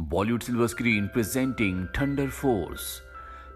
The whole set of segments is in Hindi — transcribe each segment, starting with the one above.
Bollywood silver screen presenting thunder force.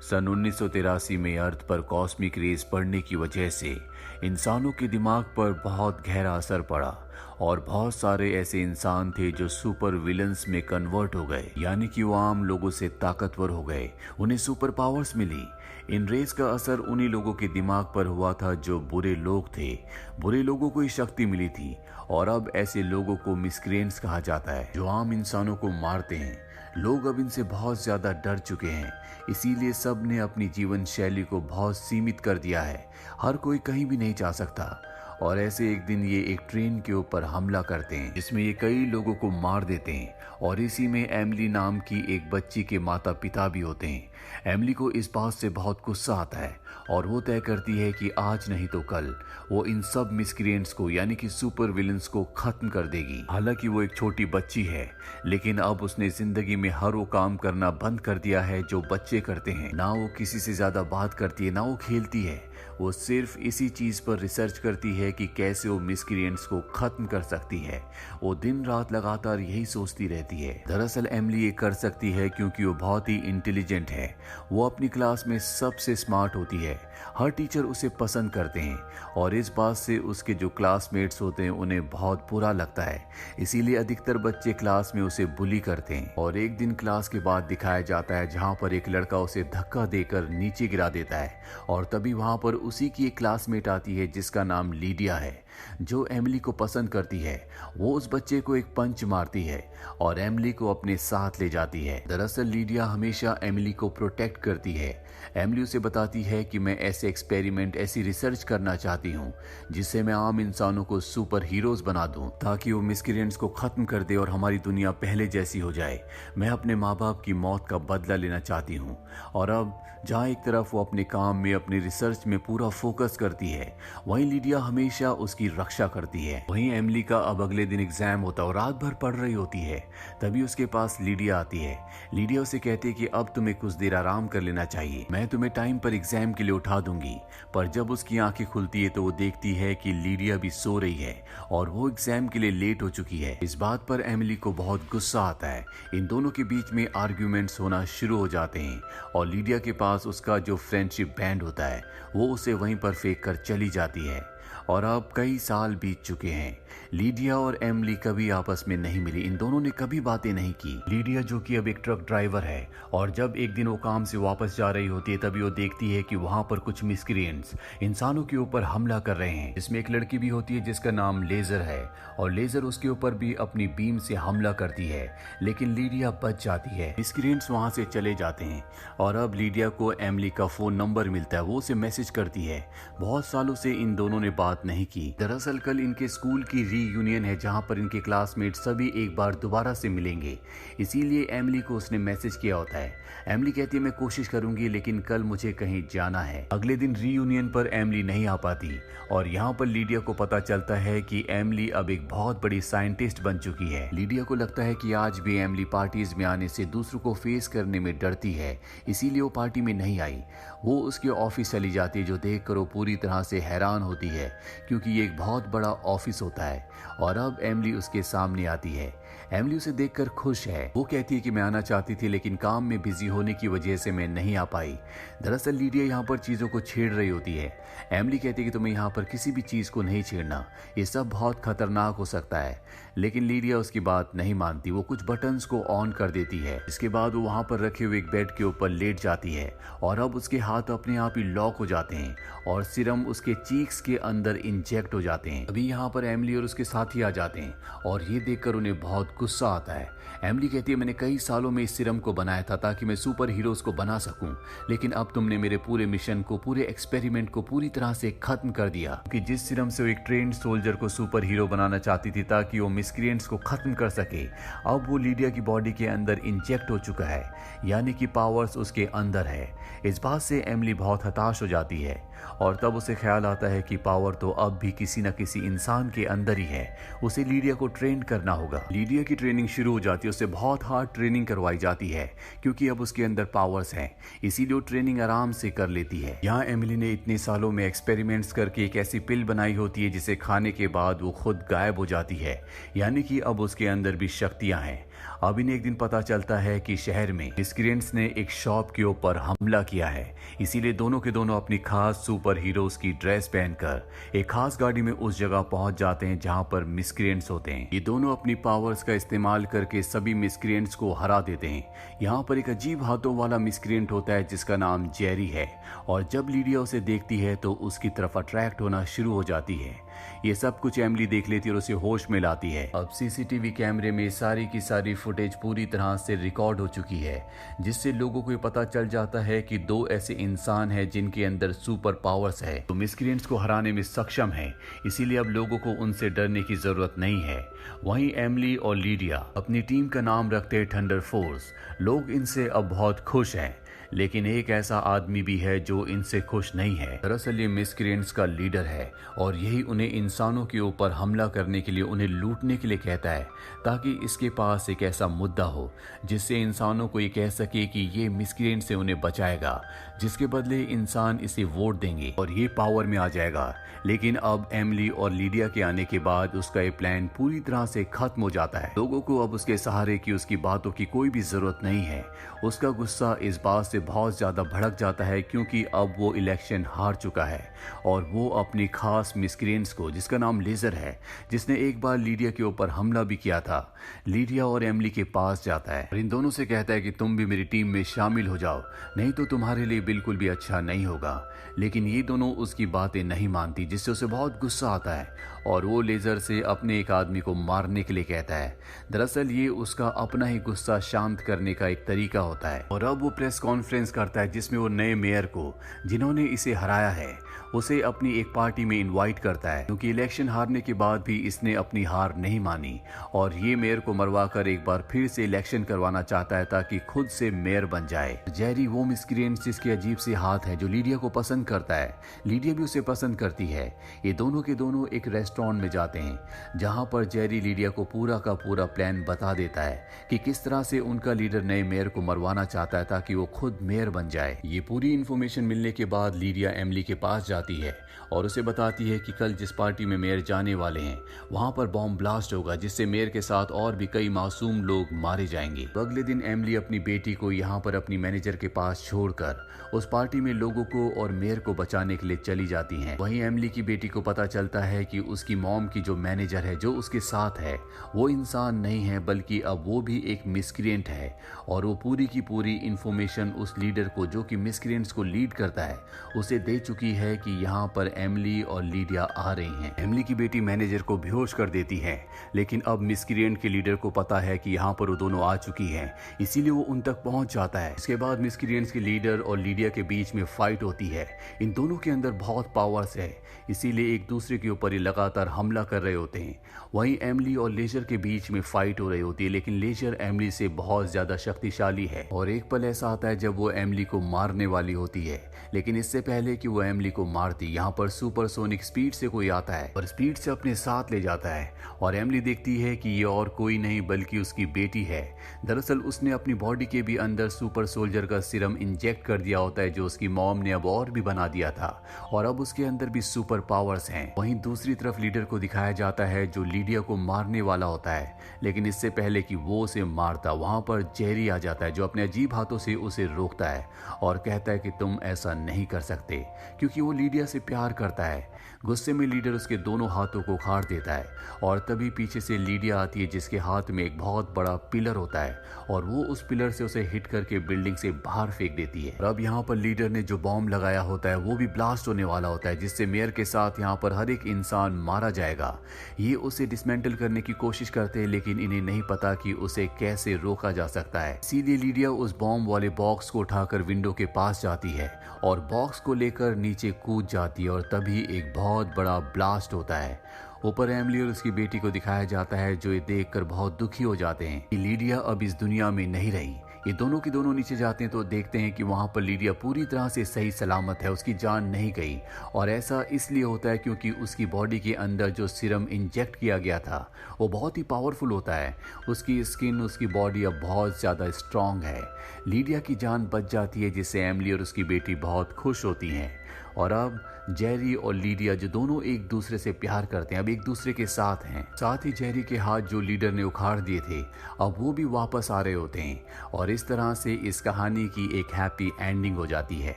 सन 1983 में अर्थ पर कॉस्मिक रेज पड़ने की वजह से इंसानों के दिमाग पर बहुत गहरा असर पड़ा और बहुत सारे ऐसे इंसान थे जो सुपर विलन्स में कन्वर्ट हो गए, यानी कि वो आम लोगों से ताकतवर हो गए, उन्हें सुपर पावर्स मिली। इन रेज का असर उन्हीं लोगों के दिमाग पर हुआ था जो बुरे लोग थे। बुरे लोगों को ये शक्ति मिली थी और अब ऐसे लोगों को मिसक्रिएंट्स कहा जाता है, जो आम इंसानों को मारते हैं। लोग अब इनसे बहुत ज्यादा डर चुके हैं, इसीलिए सब ने अपनी जीवन शैली को बहुत सीमित कर दिया है। हर कोई कहीं भी नहीं जा सकता और ऐसे एक दिन ये एक ट्रेन के ऊपर हमला करते हैं, जिसमें ये कई लोगों को मार देते हैं और इसी में एमिली नाम की एक बच्ची के माता पिता भी होते हैं। एमिली को इस बात से बहुत गुस्सा आता है और वो तय करती है कि आज नहीं तो कल वो इन सब मिसक्रिएंट्स को यानी कि सुपर विलन्स को खत्म कर देगी। हालांकि वो एक छोटी बच्ची है, लेकिन अब उसने जिंदगी में हर वो काम करना बंद कर दिया है जो बच्चे करते हैं। ना वो किसी से ज्यादा बात करती है, ना वो खेलती है। वो सिर्फ इसी चीज पर रिसर्च करती है कि कैसे वो मिसक्रिएंट्स को खत्म कर सकती है। वो दिन रात लगातार यही सोचती रहती है। दरअसल एमिली ये कर सकती है क्योंकि वो बहुत ही इंटेलिजेंट है। वो अपनी क्लास में सबसे स्मार्ट होती है। हर टीचर उसे पसंद करते हैं और इस बात से उसके जो क्लासमेट्स होते हैं उन्हें बहुत बुरा लगता है। इसीलिए अधिकतर बच्चे क्लास में उसे बुली करते हैं। और एक दिन क्लास के बाद दिखाया जाता है जहां पर एक लड़का उसे धक्का देकर नीचे गिरा देता है और तभी वहां पर उसी की एक क्लासमेट आती है जिसका नाम लीडिया है, जो एमिली को पसंद करती है। वो उस बच्चे को एक पंच मारती है और एमिली को अपने साथ ले जाती है। दरअसल लीडिया हमेशा एमिली को प्रोटेक्ट करती है। एमिली उसे बताती है कि मैं ऐसे एक्सपेरिमेंट, ऐसी रिसर्च करना चाहती हूँ जिससे मैं आम इंसानों को सुपर हीरोज बना दूं, ताकि वो मिसक्रिएंट्स को खत्म कर दे और हमारी दुनिया पहले जैसी हो जाए। मैं अपने माँ बाप की मौत का बदला लेना चाहती हूँ। और अब जहाँ एक तरफ वो अपने काम में, अपनी रिसर्च में पूरा फोकस करती है, वहीं लीडिया हमेशा उसकी रक्षा करती है। वहीं एमिली का अब अगले दिन एग्जाम होता है और रात भर पढ़ रही होती है। तभी उसके पास लीडिया आती है। लीडिया उसे कहती है कि अब तुम्हें कुछ देर आराम कर लेना चाहिए, मैं तुम्हें टाइम पर एग्जाम के लिए उठा दूंगी। पर जब उसकी आंखें खुलती है तो वो देखती है कि लीडिया भी सो रही है और वो एग्जाम के लिए लेट हो चुकी है। इस बात पर एमिली को बहुत गुस्सा आता है। इन दोनों के बीच में आर्ग्यूमेंट्स होना शुरू हो जाते हैं और लीडिया के पास उसका जो फ्रेंडशिप बैंड होता है वो उसे वहीं पर फेंक कर चली जाती है। और अब कई साल बीत चुके हैं। लीडिया और एमिली कभी आपस में नहीं मिली, इन दोनों ने कभी बातें नहीं की। लीडिया जो कि अब एक ट्रक ड्राइवर है और जब एक दिन वो काम से वापस जा रही होती है तभी वो देखती है कि वहां पर कुछ मिसक्रिएंट्स इंसानों के ऊपर हमला कर रहे हैं। इसमें एक लड़की भी होती है जिसका नाम लेजर है और लेजर उसके ऊपर भी अपनी बीम से हमला करती है, लेकिन लीडिया बच जाती है। मिसक्रिएंट्स वहां से चले जाते हैं और अब लीडिया को एमिली का फोन नंबर मिलता है। वो उसे मैसेज करती है। बहुत सालों से इन दोनों ने बात नहीं की। दरअसल कल इनके स्कूल की रीयूनियन है जहां पर इनके क्लासमेट सभी एक बार दोबारा से मिलेंगे, इसीलिए एमिली को उसने मैसेज किया होता है। एमिली कहती है मैं कोशिश करूंगी लेकिन कल मुझे कहीं जाना है। अगले दिन रीयूनियन पर एमिली नहीं आ पाती और यहाँ पर लीडिया को पता चलता है कि एमिली अब एक बहुत बड़ी साइंटिस्ट बन चुकी है। लीडिया को लगता है कि आज भी एमिली पार्टीज में आने से दूसरों को फेस करने में डरती है, इसीलिए वो पार्टी में नहीं आई। वो उसके ऑफिस चली जाती है, जो देखकर वो पूरी तरह से हैरान होती है क्योंकि ये एक बहुत बड़ा ऑफिस होता है। और अब एमिली उसके सामने आती है। एमिली उसे देखकर खुश है। वो कहती है कि मैं आना चाहती थी लेकिन काम में बिजी होने की वजह से मैं नहीं आ पाई। दरअसल लीडिया यहाँ पर चीजों को छेड़ रही होती है। एमिली कहती है कि तुम्हें यहाँ पर किसी भी चीज को नहीं छेड़ना, ये सब बहुत खतरनाक हो सकता है। लेकिन लीडिया उसकी बात नहीं मानती। वो कुछ बटन्स को ऑन कर देती है। इसके बाद वो वहां पर रखे हुए एक बेड के ऊपर लेट जाती है और अब उसके हाथ अपने आप ही लॉक हो जाते हैं और सीरम उसके चीक्स के अंदर इंजेक्ट हो जाते हैं। अभी यहाँ पर एमिली और उसके साथी आ जाते हैं और ये देखकर उन्हें बहुत गुस्सा आता है। एमिली कहती है मैंने कई सालों में इस सीरम को बनाया था ताकि मैं सुपर हीरोज को बना सकूं, लेकिन अब तुमने मेरे पूरे मिशन को, पूरे एक्सपेरिमेंट को पूरी तरह से खत्म कर दिया। कि जिस सीरम से वो एक ट्रेंड सोल्जर को सुपर हीरो बनाना चाहती थी ताकि वो मिसक्रिएंट्स को खत्म कर सके, अब वो लीडिया की बॉडी के अंदर इंजेक्ट हो चुका है, यानी कि पावर्स उसके अंदर है। इस बात से एमिली बहुत हताश हो जाती है और तब उसे ख्याल आता है कि पावर तो अब भी किसी न किसी इंसान के अंदर ही है। उसे लीडिया को ट्रेन करना होगा। लीडिया की ट्रेनिंग शुरू हो जाती है। उसे बहुत हार्ड ट्रेनिंग करवाई जाती है क्योंकि अब उसके अंदर पावर्स हैं, इसीलिए वो ट्रेनिंग आराम से कर लेती है। यहाँ एमिली ने इतने सालों में एक्सपेरिमेंट्स करके एक ऐसी पिल बनाई होती है जिसे खाने के बाद वो खुद गायब हो जाती है, यानी कि अब उसके अंदर भी शक्तियां हैं। अब इन्हें एक दिन पता चलता है कि शहर में मिस्क्रिएंट्स ने एक शॉप के ऊपर हमला किया है। इसीलिए दोनों के दोनों अपनी खास सुपर हीरोज की ड्रेस पहनकर एक खास गाड़ी में उस जगह पहुंच जाते हैं जहां पर मिस्क्रिएंट्स होते हैं। ये दोनों अपनी पावर्स का इस्तेमाल करके सभी मिस्क्रिएंट्स को हरा देते हैं। यहाँ पर एक अजीब हाथों वाला मिस्क्रिएंट होता है जिसका नाम जेरी है, और जब लीडिया उसे देखती है तो उसकी तरफ अट्रैक्ट होना शुरू हो जाती है। ये सब कुछ एमिली देख लेती है और उसे होश में लाती है। अब सीसीटीवी कैमरे में सारी की सारी फुटेज पूरी तरह से रिकॉर्ड हो चुकी है, जिससे लोगों को ये पता चल जाता है कि दो ऐसे इंसान हैं जिनके अंदर सुपर पावर्स है, तो मिस्क्रिएंट्स को हराने में सक्षम है। इसीलिए अब लोगों को उनसे डरने की जरूरत नहीं है। वहीं एमिली और लीडिया अपनी टीम का नाम रखते हैं थंडर फोर्स। लोग इनसे अब बहुत खुश हैं, लेकिन एक ऐसा आदमी भी है जो इनसे खुश नहीं है। दरअसल ये मिस्क्रिएंट्स का लीडर है और यही उन्हें इंसानों के ऊपर हमला करने के लिए, उन्हें लूटने के लिए कहता है, ताकि इसके पास एक ऐसा मुद्दा हो जिससे इंसानों को ये कह सके कि ये मिस्क्रिएंट से उन्हें बचाएगा, जिसके बदले इंसान इसे वोट देंगे और ये पावर में आ जाएगा। लेकिन अब एमिली और लीडिया के आने के बाद उसका ये प्लान पूरी तरह से खत्म हो जाता है। लोगों को अब उसके सहारे की, उसकी बातों की कोई भी जरूरत नहीं है। उसका गुस्सा इस बात से बहुत ज्यादा भड़क जाता है क्योंकि अब वो इलेक्शन हार चुका है और वो अपनी खास मिस्क्रिएंट्स को, जिसका नाम लेजर है, जिसने एक बार लीडिया के ऊपर हमला भी किया था, लीडिया और एमिली के पास जाता है और इन दोनों से कहता है कि तुम भी मेरी टीम में शामिल हो जाओ, नहीं तो तुम्हारे लिए बिल्कुल भी अच्छा नहीं होगा। लेकिन ये दोनों उसकी बातें नहीं मानती, जिससे उसे बहुत गुस्सा आता है और वो लेजर से अपने एक आदमी को मारने के लिए कहता है। दरअसल ये उसका अपना ही गुस्सा शांत करने का एक तरीका होता है। और अब वो प्रेस कॉन्फ्रेंस करता है जिसमें वो नए मेयर को, जिन्होंने इसे हराया है, उसे अपनी एक पार्टी में इनवाइट करता है, क्योंकि इलेक्शन हारने के बाद भी इसने अपनी हार नहीं मानी और ये मेयर को मरवाकर एक बार फिर से इलेक्शन करवाना चाहता है ताकि खुद से मेयर बन जाए। जेरी वो मिस्क्रिएंट जिसके अजीब से हाथ है, जो लीडिया को पसंद करता है, लीडिया भी उसे पसंद करती है। ये दोनों के दोनों एक रेस्टोरेंट में जाते हैं जहां पर जेरी लीडिया को पूरा का पूरा प्लान बता देता है कि किस तरह से उनका लीडर नए मेयर को मरवाना चाहता है ताकि वो खुद मेयर बन जाए। ये पूरी इन्फॉर्मेशन मिलने के बाद लीडिया एमिली के पास जाती है और उसे बताती है कि कल जिस पार्टी में मेयर जाने वाले हैं वहां पर बॉम्ब ब्लास्ट होगा, जिससे मेयर के साथ और भी कई मासूम लोग मारे जाएंगे। अगले दिन एमिली अपनी बेटी को यहाँ पर अपनी मैनेजर के पास छोड़कर उस पार्टी में लोगों को और मेयर को बचाने के लिए चली जाती हैं। वहीं एमिली की बेटी को पता चलता है कि उसकी मॉम की जो मैनेजर है, जो उसके साथ है, वो इंसान नहीं है बल्कि अब वो भी एक मिस्क्रिएंट है और वो पूरी की पूरी इंफॉर्मेशन उस लीडर को, जो कि मिस्क्रिएंट्स को लीड करता है, उसे दे चुकी है कि यहाँ पर एमिली और लीडिया आ रही हैं। एमिली की बेटी मैनेजर को बेहोश कर देती है, लेकिन अब मिस्क्रिएंट के लीडर को पता है कि यहाँ पर वो दोनों आ चुकी हैं, इसीलिए वो उन तक पहुंच जाता है। इसके बाद मिस्क्रिएंट्स के लीडर और लीडिया के बीच में फाइट होती है। इन दोनों के अंदर बहुत पावर्स है, इसीलिए एक दूसरे के ऊपर ये लगातार हमला कर रहे होते हैं। वहीं एमिली और लेजर के बीच में फाइट हो रही होती है, लेकिन लेजर एमिली से बहुत ज्यादा शक्तिशाली है और एक पल ऐसा आता है जब वो एमिली को मारने वाली होती है, लेकिन इससे पहले कि वो एमिली को मारती, यहाँ पर सुपरसोनिक स्पीड से कोई आता है और स्पीड से अपने साथ ले जाता है और एमिली देखती है कि ये और कोई नहीं बल्कि उसकी बेटी है। दरअसल उसने अपनी बॉडी के भी अंदर सुपर सोल्जर का सीरम इंजेक्ट कर दिया होता है, जो उसकी मॉम ने अब और भी बना दिया था और अब उसके अंदर भी सुपर पावर्स हैं। वहीं दूसरी तरफ लीडर को दिखाया जाता है जो लीडिया को मारने वाला होता है, लेकिन इससे पहले कि वो उसे मारता, वहां पर जेरी आ जाता है जो अपने अजीब हाथों से उसे रोकता है और कहता है कि तुम ऐसा नहीं कर सकते, क्योंकि वो लीडिया से प्यार करता है। गुस्से में लीडर उसके दोनों हाथों को उखाड़ देता है और तभी पीछे से लीडिया आती है जिसके हाथ में एक बहुत बड़ा पिलर होता है और वो उस पिलर से उसे हिट करके बिल्डिंग से बाहर फेंक देती है। और अब यहाँ पर लीडर ने जो बॉम्ब लगाया होता है वो भी ब्लास्ट होने वाला होता है, जिससे मेयर के साथ यहाँ पर हर एक इंसान मारा जाएगा। ये उसे डिसमेंटल करने की कोशिश करते हैं, लेकिन इन्हें नहीं पता कि उसे कैसे रोका जा सकता है। इसीलिए लीडिया उस बॉम्ब वाले बॉक्स को उठाकर विंडो के पास जाती है और बॉक्स को लेकर नीचे कूद जाती है और तभी एक बहुत बड़ा ब्लास्ट होता है। ऊपर एमिली और उसकी बेटी को दिखाया जाता है जो ये देखकर बहुत दुखी हो जाते हैं कि लीडिया अब इस दुनिया में नहीं रही। ये दोनों के दोनों नीचे जाते हैं तो देखते हैं कि वहां पर लीडिया पूरी तरह से सही सलामत है, उसकी जान नहीं गई और ऐसा इसलिए होता है क्योंकि उसकी बॉडी के अंदर जो सीरम इंजेक्ट किया गया था वो बहुत ही पावरफुल होता है। उसकी स्किन, उसकी बॉडी अब बहुत ज़्यादा स्ट्रांग है। लीडिया की जान बच जाती है जिससे एमिली और उसकी बेटी बहुत खुश होती हैं। और अब जेरी और लीडिया जो दोनों एक दूसरे से प्यार करते हैं, अब एक दूसरे के साथ हैं। साथ ही जेरी के हाथ जो लीडर ने उखाड़ दिए थे, अब वो भी वापस आ रहे होते हैं और इस तरह से इस कहानी की एक हैप्पी एंडिंग हो जाती है।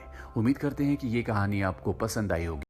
उम्मीद करते हैं कि ये कहानी आपको पसंद आई होगी।